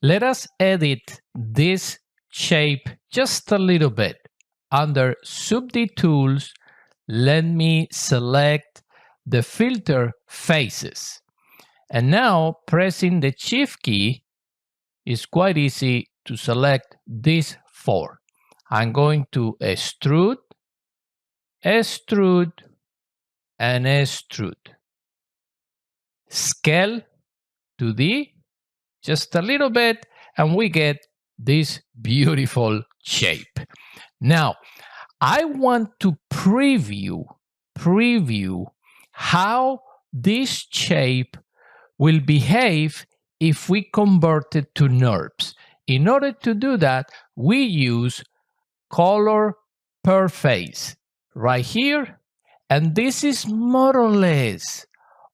Let us edit this shape just a little bit. Under SubD tools, let me select the filter faces. And now pressing the Shift key is quite easy to select these four. I'm going to extrude, extrude, and extrude. Scale to D just a little bit, and we get this beautiful shape. Now, I want to preview how this shape will behave if we convert it to Nurbs. In order to do that, we use color per face right here, and this is more or less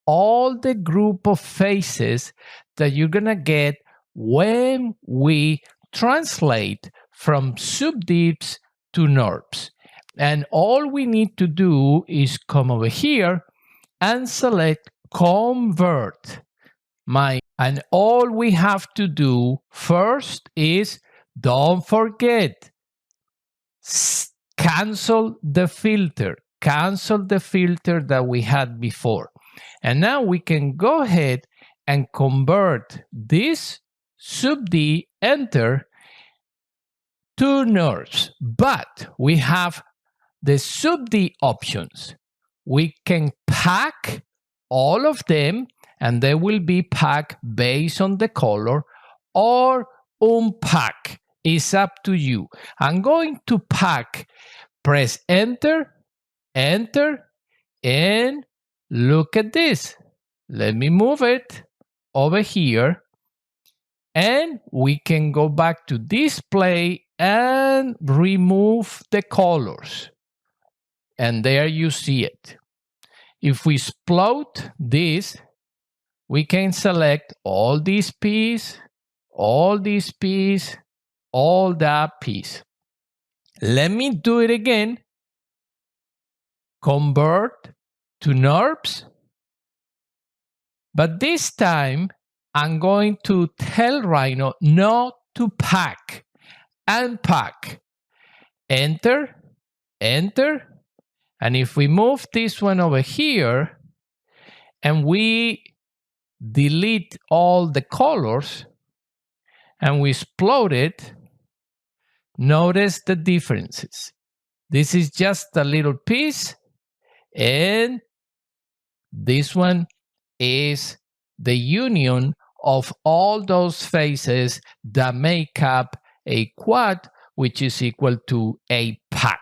all the group of faces that you're gonna get when we translate from SubDs to Nurbs. And all we need to do is come over here and select convert. And all we have to do first is, don't forget, cancel the filter that we had before. And now we can go ahead and convert this SubD enter to Nurbs. But we have the SubD options. We can pack all of them, and they will be packed based on the color, or UnPack. It's up to you. I'm going to pack. Press enter, enter, and look at this. Let me move it over here, and we can go back to display and remove the colors. And there you see it. If we explode this, we can select all this piece, all this piece, all that piece. Let me do it again. Convert to Nurbs. But this time, I'm going to tell Rhino not to pack. UnPack. Enter, enter. And if we move this one over here, and we delete all the colors, and we explode it, notice the differences. This is just a little piece, and this one is the union of all those faces that make up a quad, which is equal to a pack.